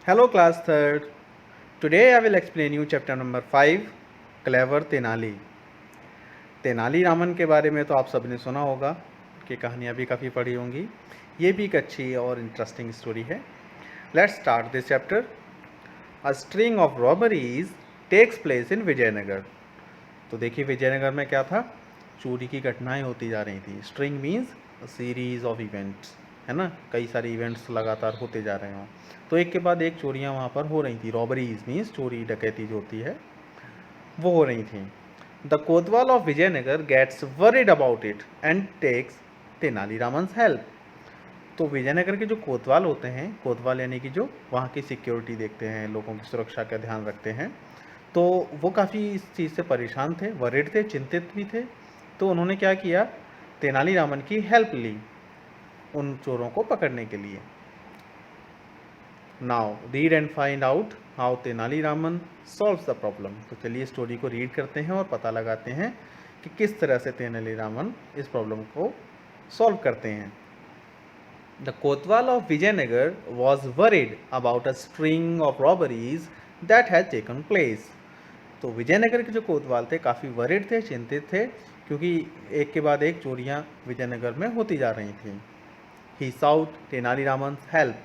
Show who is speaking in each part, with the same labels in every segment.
Speaker 1: Hello class third. Today I will explain you chapter number 5 clever Tenali. Tenali Raman के बारे में तो आप सबने सुना होगा कि कहानियाँ भी काफ़ी पढ़ी होंगी। ये भी एक अच्छी और इंटरेस्टिंग स्टोरी है। Let's start this chapter. A string of robberies takes place in Vijayanagar. तो देखिए विजयनगर में क्या था, चोरी की घटनाएं होती जा रही थी। String means series of events, है ना, कई सारे इवेंट्स लगातार होते जा रहे हों, तो एक के बाद एक चोरियां वहाँ पर हो रही थी। रॉबरीज मीन्स चोरी डकैती जो होती है वो हो रही थी। The kotwal of Vijayanagar gets worried about it and takes Tenaliraman's help. तो विजयनगर के जो कोतवाल होते हैं, कोतवाल यानी कि जो वहाँ की सिक्योरिटी देखते हैं, लोगों की सुरक्षा का ध्यान रखते हैं, तो वो काफ़ी इस चीज़ से परेशान थे, वरीड थे, चिंतित भी थे। तो उन्होंने क्या किया, तेनालीरामन की हेल्प ली उन चोरों को पकड़ने के लिए। Now read and find out how Tenali Raman solves the problem. तो चलिए स्टोरी को रीड करते हैं और पता लगाते हैं कि किस तरह से तेनालीरामन इस प्रॉब्लम को सॉल्व करते हैं। The kotwal of Vijayanagar was worried about a string of robberies that has taken place. तो विजयनगर के जो कोतवाल थे काफ़ी वरीड थे, चिंतित थे, क्योंकि एक के बाद एक चोरियां विजयनगर में होती जा रही थी। He sought Tenaliraman help.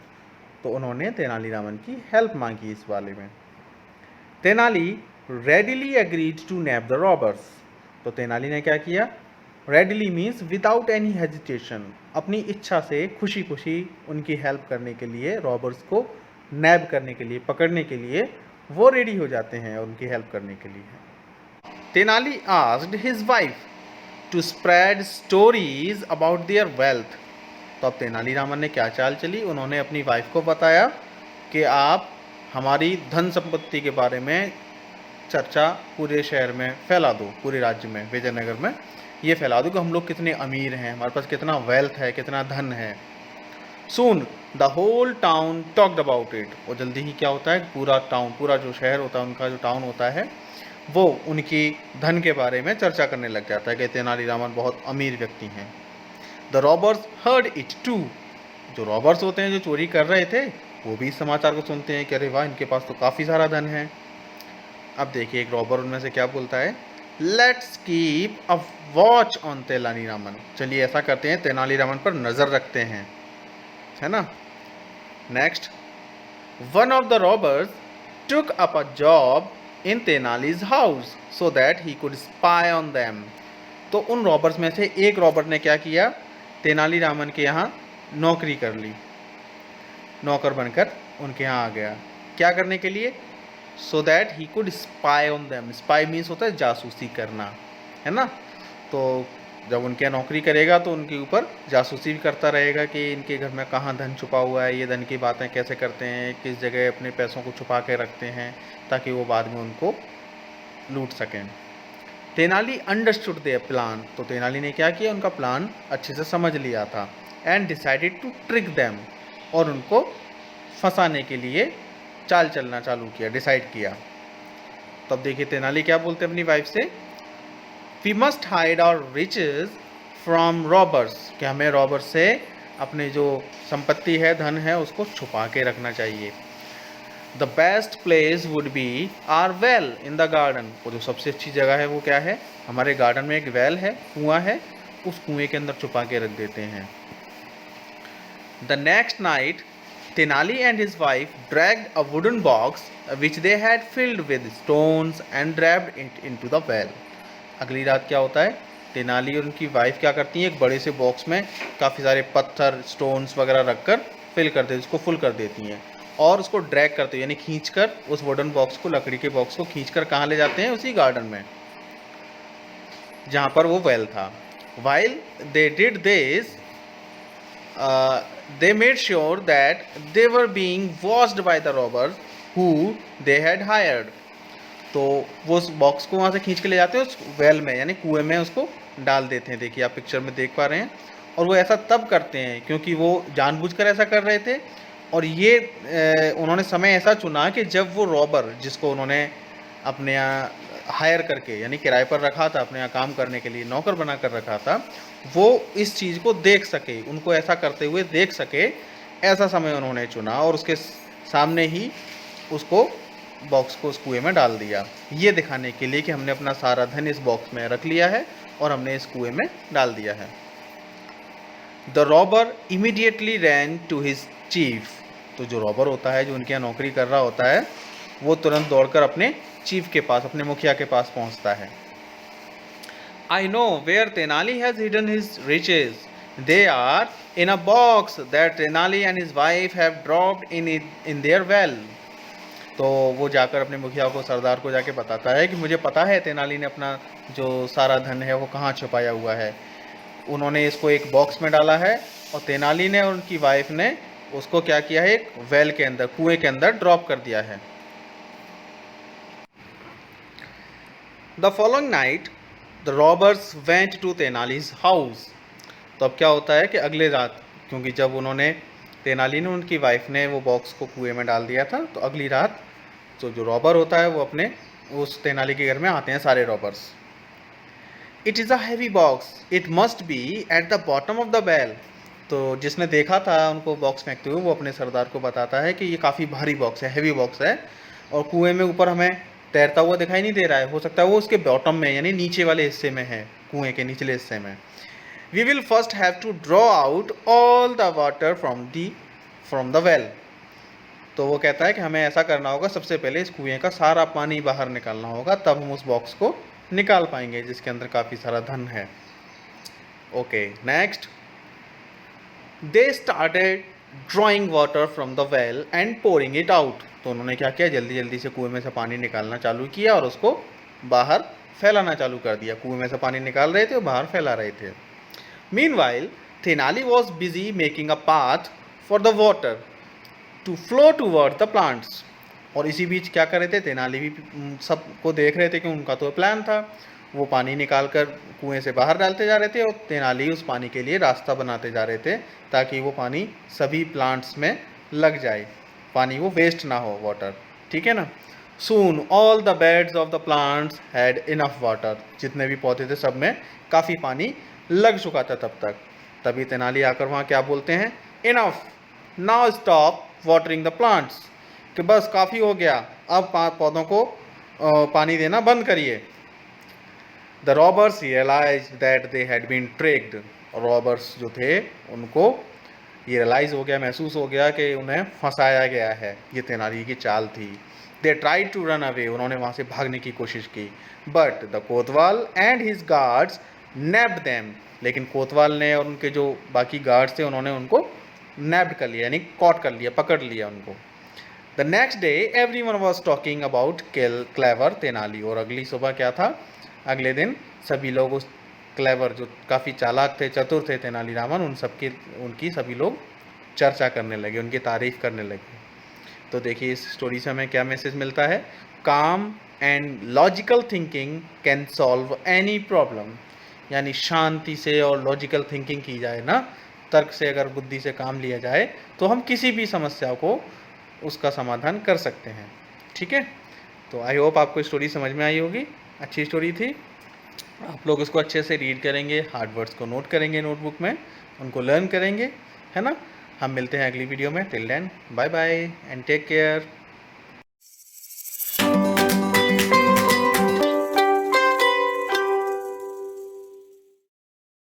Speaker 1: तो उन्होंने तेनालीरामन की हेल्प मांगी इस वाले में। Tenali readily agreed to nab the robbers. तो तेनाली ने क्या किया, readily means without any hesitation, अपनी इच्छा से खुशी खुशी उनकी हेल्प करने के लिए, रॉबर्स को नैब करने के लिए, पकड़ने के लिए वो रेडी हो जाते हैं और उनकी हेल्प करने के लिए। Tenali asked his wife to spread stories about their wealth. तो अब तेनालीरामन ने क्या चाल चली, उन्होंने अपनी वाइफ को बताया कि आप हमारी धन संपत्ति के बारे में चर्चा पूरे शहर में फैला दो, पूरे राज्य में, विजयनगर में ये फैला दो कि हम लोग कितने अमीर हैं, हमारे पास कितना वेल्थ है, कितना धन है। Soon the whole town talked about it. और जल्दी ही क्या होता है, पूरा टाउन, पूरा जो शहर होता है, उनका जो टाउन होता है, वो उनकी धन के बारे में चर्चा करने लग जाता है कि तेनालीरामन बहुत अमीर व्यक्ति हैं। The robbers heard it too. जो रॉबर्स होते हैं, जो चोरी कर रहे थे, वो भी इस समाचार को सुनते हैं कि अरे वाह, इनके पास तो काफ़ी सारा धन है। अब देखिए एक रॉबर उनमें से क्या बोलता है, let's keep a watch on Tenali Raman. चलिए ऐसा करते हैं, तेनालीरामन पर नज़र रखते हैं, है ना। Next, one of the robbers took up a job in Tenali's house so that he could spy on them. तो उन रॉबर्स में से एक रॉबर ने क्या किया, तेनालीरामन के यहाँ नौकरी कर ली, नौकर बनकर उनके यहाँ आ गया। क्या करने के लिए, सो that he could spy on them. Spy means होता है जासूसी करना, है ना। तो जब उनके यहाँ नौकरी करेगा तो उनके ऊपर जासूसी भी करता रहेगा कि इनके घर में कहाँ धन छुपा हुआ है, ये धन की बातें कैसे करते हैं, किस जगह अपने पैसों को छुपा के रखते हैं, ताकि वो बाद में उनको लूट सकें। Tenali understood their plan. तो तेनाली ने क्या किया, उनका प्लान अच्छे से समझ लिया था। And decided to trick them. और उनको फंसाने के लिए चाल चलना चालू किया, डिसाइड किया। तब देखिए तेनाली क्या बोलते हैं अपनी वाइफ से, we must hide our riches from robbers. कि हमें रॉबर्स से अपने जो संपत्ति है, धन है, उसको छुपा के रखना चाहिए। The best place would be our well in the garden. वो जो सबसे अच्छी जगह है वो क्या है, हमारे गार्डन में एक वेल है, कुआं है, उस कुएं के अंदर छुपा के रख देते हैं। The next night Tenali and his wife dragged a wooden box which they had filled with stones and dragged it into the well. अगली रात क्या होता है, तेनाली और उनकी वाइफ क्या करती हैं, एक बड़े से बॉक्स में काफ़ी सारे पत्थर, स्टोन्स वगैरह रखकर फिल कर देती, उसको फुल कर देती हैं, और उसको ड्रैग करते हैं, यानी खींचकर उस वुडन बॉक्स को, लकड़ी के बॉक्स को खींचकर कहाँ ले जाते हैं, उसी गार्डन में जहाँ पर वो वेल था। While they did this, they made sure that they were being watched by the robbers who they had hired. तो वो उस बॉक्स को वहाँ से खींच के ले जाते हैं उस वेल में, यानी कुएं में उसको डाल देते हैं। देखिए आप पिक्चर में देख पा रहे हैं। और वो ऐसा तब करते हैं क्योंकि वो जानबूझकर ऐसा कर रहे थे, और ये उन्होंने समय ऐसा चुना कि जब वो रॉबर, जिसको उन्होंने अपने यहाँ हायर करके, यानी किराए पर रखा था, अपने यहाँ काम करने के लिए नौकर बना कर रखा था, वो इस चीज़ को देख सके, उनको ऐसा करते हुए देख सके, ऐसा समय उन्होंने चुना। और उसके सामने ही उसको बॉक्स को उस कुएं में डाल दिया, ये दिखाने के लिए कि हमने अपना सारा धन इस बॉक्स में रख लिया है और हमने इस कुएं में डाल दिया है। The robber immediately ran to his chief, तो जो रॉबर होता है, जो उनके यहाँ नौकरी कर रहा होता है, वो तुरंत दौड़कर अपने चीफ के पास, अपने मुखिया के पास पहुंचता है। I know where Tenali has hidden his riches. They are in a box that Tenali and his wife have dropped in their well. तो वो जाकर अपने मुखिया को, सरदार को जाके बताता है कि मुझे पता है तेनाली ने अपना जो सारा धन है वो कहाँ छुपाया हुआ है। उन्होंने इसको एक बॉक्स में डाला है और तेनाली ने और उनकी वाइफ ने उसको क्या किया है, एक वेल के अंदर, कुएं के अंदर ड्रॉप कर दिया है। The following night the robbers went to Tenali's house. तो अब क्या होता है कि अगले रात, क्योंकि जब उन्होंने, तेनाली ने, उनकी वाइफ ने वो बॉक्स को कुएं में डाल दिया था, तो अगली रात तो जो रॉबर होता है वो अपने उस तेनाली के घर में आते हैं सारे robbers. It is a heavy box, it must be at the bottom of the well. तो जिसने देखा था उनको बॉक्स फेंकते हुए, वो अपने सरदार को बताता है कि ये काफ़ी भारी बॉक्स है, हैवी बॉक्स है, और कुएं में ऊपर हमें तैरता हुआ दिखाई नहीं दे रहा है, हो सकता है वो उसके बॉटम में, यानी नीचे वाले हिस्से में है, कुएं के निचले हिस्से में। We will first have to draw out all the water from the well. तो वो कहता है कि हमें ऐसा करना होगा, सबसे पहले इस कुएं का सारा पानी बाहर निकालना होगा, तब हम उस बॉक्स को निकाल पाएंगे जिसके अंदर काफ़ी सारा धन है। Okay, next, they started drawing water from the well and pouring it out. तो उन्होंने क्या किया, जल्दी जल्दी से कुएं में से पानी निकालना चालू किया और उसको बाहर फैलाना चालू कर दिया। कुएं में से पानी निकाल रहे थे और बाहर फैला रहे थे। Meanwhile Tenali was busy making a path for the water to flow toward the plants. और इसी बीच क्या कर रहे थे, तेनाली भी सबको देख रहे थे कि उनका तो प्लान था, वो पानी निकाल कर कुएं से बाहर डालते जा रहे थे और तेनाली उस पानी के लिए रास्ता बनाते जा रहे थे ताकि वो पानी सभी प्लांट्स में लग जाए, पानी वो वेस्ट ना हो, वाटर, ठीक है ना। सून all the beds of the plants had enough water. जितने भी पौधे थे सब में काफ़ी पानी लग चुका था तब तक। तभी तेनाली आकर वहाँ क्या बोलते हैं, enough, now stop watering the plants, कि बस काफ़ी हो गया, अब पौधों को पानी देना बंद करिए। The robbers realise that they had been tricked. Robbers जो थे उनको ये रियलाइज़ हो गया, महसूस हो गया कि उन्हें फंसाया गया है, ये तेनाली की चाल थी। They tried to run away, उन्होंने वहाँ से भागने की कोशिश की, but the kotwal and his guards nabbed them. लेकिन कोतवाल ने और उनके जो बाकी गार्ड्स थे उन्होंने उनको नैप्ड कर लिया, यानी कॉट कर लिया, पकड़ लिया उनको। The next day everyone was talking about clever Tenali. और अगली सुबह क्या था, अगले दिन सभी लोग उस क्लेवर, जो काफ़ी चालाक थे, चतुर थे तेनालीरामन, उनकी सभी लोग चर्चा करने लगे, उनकी तारीफ़ करने लगे। तो देखिए इस स्टोरी से हमें क्या मैसेज मिलता है, काम and logical thinking can solve any problem. यानी शांति से और लॉजिकल थिंकिंग की जाए ना, तर्क से अगर बुद्धि से काम लिया जाए तो हम किसी भी समस्या को, उसका समाधान कर सकते हैं, ठीक है। तो आई होप आपको स्टोरी समझ में आई होगी, अच्छी स्टोरी थी। आप लोग इसको अच्छे से रीड करेंगे, हार्ड वर्ड्स को नोट करेंगे नोटबुक में, उनको लर्न करेंगे, है ना। हम मिलते हैं अगली वीडियो में। Till then bye bye and take care.